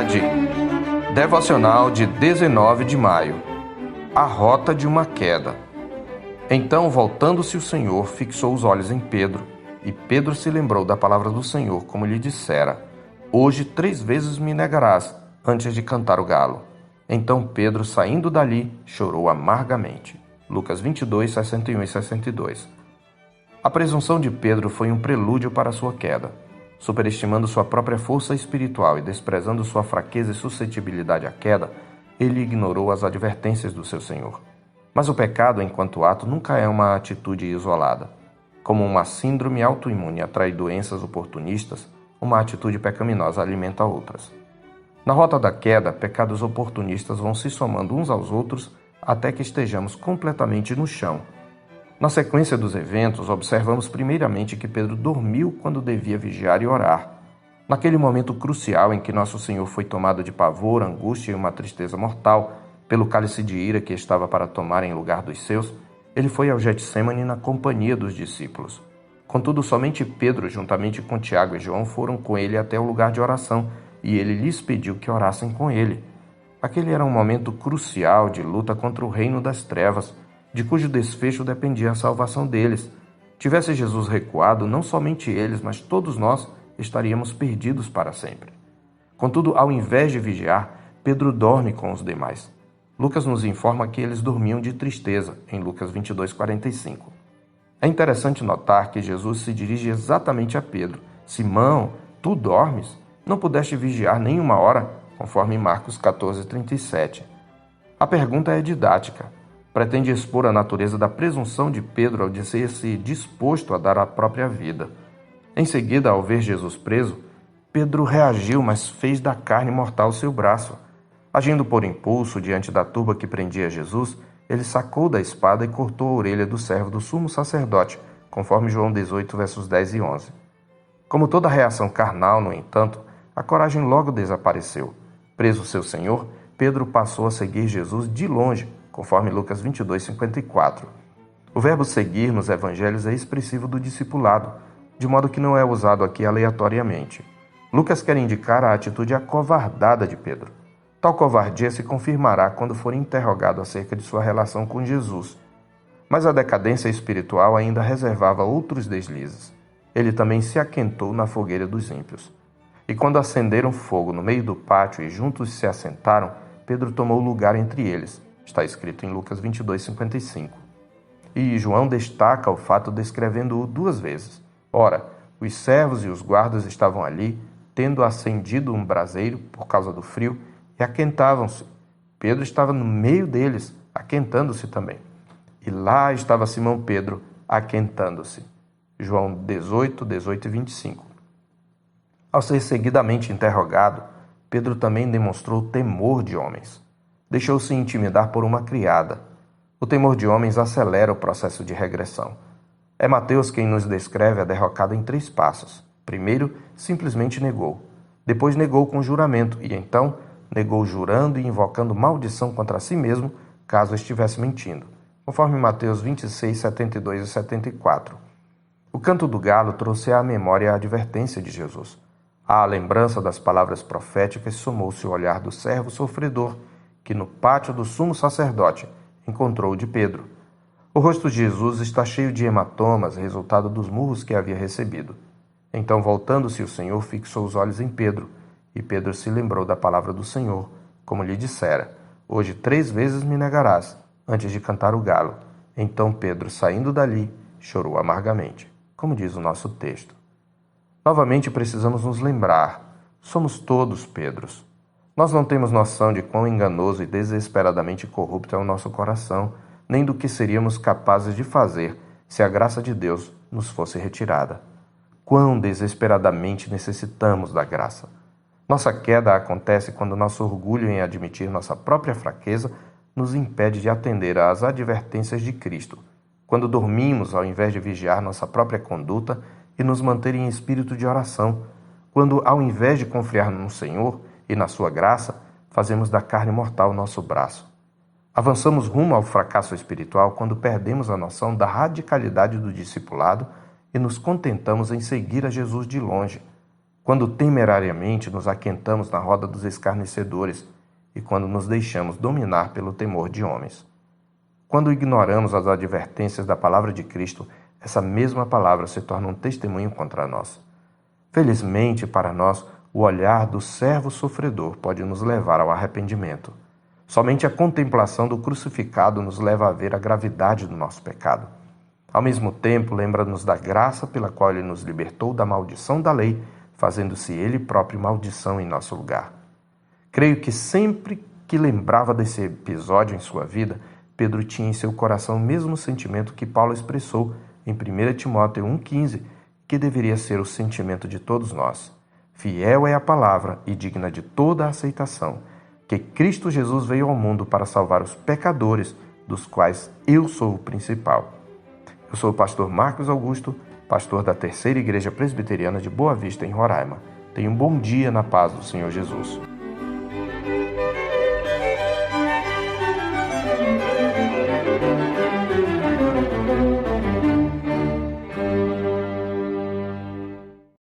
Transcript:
Verdade. Devocional de 19 de maio. A rota de uma queda. Então, voltando-se o Senhor, fixou os olhos em Pedro, e Pedro se lembrou da palavra do Senhor, como lhe dissera: Hoje 3 vezes me negarás, antes de cantar o galo. Então Pedro, saindo dali, chorou amargamente. Lucas 22, 61 e 62. A presunção de Pedro foi um prelúdio para sua queda. Superestimando sua própria força espiritual e desprezando sua fraqueza e suscetibilidade à queda, ele ignorou as advertências do seu Senhor. Mas o pecado, enquanto ato, nunca é uma atitude isolada. Como uma síndrome autoimune atrai doenças oportunistas, uma atitude pecaminosa alimenta outras. Na rota da queda, pecados oportunistas vão se somando uns aos outros até que estejamos completamente no chão. Na sequência dos eventos, observamos primeiramente que Pedro dormiu quando devia vigiar e orar. Naquele momento crucial em que nosso Senhor foi tomado de pavor, angústia e uma tristeza mortal pelo cálice de ira que estava para tomar em lugar dos seus, ele foi ao Getsêmani na companhia dos discípulos. Contudo, somente Pedro, juntamente com Tiago e João, foram com ele até o lugar de oração, e ele lhes pediu que orassem com ele. Aquele era um momento crucial de luta contra o reino das trevas, de cujo desfecho dependia a salvação deles. Tivesse Jesus recuado, não somente eles, mas todos nós estaríamos perdidos para sempre. Contudo, ao invés de vigiar, Pedro dorme com os demais. Lucas nos informa que eles dormiam de tristeza, em Lucas 22:45. É interessante notar que Jesus se dirige exatamente a Pedro. Simão, tu dormes? Não pudeste vigiar nem 1 hora? Conforme Marcos 14:37. A pergunta é didática. Pretende expor a natureza da presunção de Pedro ao dizer-se disposto a dar a própria vida. Em seguida, ao ver Jesus preso, Pedro reagiu, mas fez da carne mortal seu braço. Agindo por impulso diante da turba que prendia Jesus, ele sacou da espada e cortou a orelha do servo do sumo sacerdote, conforme João 18, versos 10 e 11. Como toda reação carnal, no entanto, a coragem logo desapareceu. Preso seu Senhor, Pedro passou a seguir Jesus de longe, conforme Lucas 22:54. O verbo seguir nos evangelhos é expressivo do discipulado, de modo que não é usado aqui aleatoriamente. Lucas quer indicar a atitude acovardada de Pedro. Tal covardia se confirmará quando for interrogado acerca de sua relação com Jesus. Mas a decadência espiritual ainda reservava outros deslizes. Ele também se aquentou na fogueira dos ímpios. E quando acenderam fogo no meio do pátio e juntos se assentaram, Pedro tomou lugar entre eles. Está escrito em Lucas 22:55. E João destaca o fato descrevendo-o 2 vezes. Ora, os servos e os guardas estavam ali, tendo acendido um braseiro por causa do frio, e aquentavam-se. Pedro estava no meio deles, aquentando-se também. E lá estava Simão Pedro, aquentando-se. João 18 e 25. Ao ser seguidamente interrogado, Pedro também demonstrou temor de homens. Deixou-se intimidar por uma criada. O temor de homens acelera o processo de regressão. É Mateus quem nos descreve a derrocada em 3 passos. Primeiro, simplesmente negou. Depois negou com juramento e então negou jurando e invocando maldição contra si mesmo, caso estivesse mentindo, conforme Mateus 26, 72 e 74. O canto do galo trouxe à memória a advertência de Jesus. À lembrança das palavras proféticas somou-se o olhar do servo sofredor, que no pátio do sumo sacerdote encontrou o de Pedro. O rosto de Jesus está cheio de hematomas, resultado dos murros que havia recebido. Então, voltando-se o Senhor, fixou os olhos em Pedro, e Pedro se lembrou da palavra do Senhor, como lhe dissera: Hoje 3 vezes me negarás, antes de cantar o galo. Então Pedro, saindo dali, chorou amargamente, como diz o nosso texto. Novamente precisamos nos lembrar, somos todos Pedros. Nós não temos noção de quão enganoso e desesperadamente corrupto é o nosso coração, nem do que seríamos capazes de fazer se a graça de Deus nos fosse retirada. Quão desesperadamente necessitamos da graça. Nossa queda acontece quando nosso orgulho em admitir nossa própria fraqueza nos impede de atender às advertências de Cristo, quando dormimos ao invés de vigiar nossa própria conduta e nos manter em espírito de oração, quando, ao invés de confiar no Senhor e na sua graça, fazemos da carne mortal nosso braço. Avançamos rumo ao fracasso espiritual quando perdemos a noção da radicalidade do discipulado e nos contentamos em seguir a Jesus de longe. quando temerariamente nos aquentamos na roda dos escarnecedores e quando nos deixamos dominar pelo temor de homens. Quando ignoramos as advertências da palavra de Cristo, essa mesma palavra se torna um testemunho contra nós. Felizmente para nós, o olhar do servo sofredor pode nos levar ao arrependimento. Somente a contemplação do crucificado nos leva a ver a gravidade do nosso pecado. Ao mesmo tempo, lembra-nos da graça pela qual Ele nos libertou da maldição da lei, fazendo-se Ele próprio maldição em nosso lugar. Creio que sempre que lembrava desse episódio em sua vida, Pedro tinha em seu coração o mesmo sentimento que Paulo expressou em 1 Timóteo 1,15, que deveria ser o sentimento de todos nós. Fiel é a palavra e digna de toda a aceitação, que Cristo Jesus veio ao mundo para salvar os pecadores, dos quais eu sou o principal. Eu sou o pastor Marcos Augusto, pastor da Terceira Igreja Presbiteriana de Boa Vista, em Roraima. Tenha um bom dia na paz do Senhor Jesus.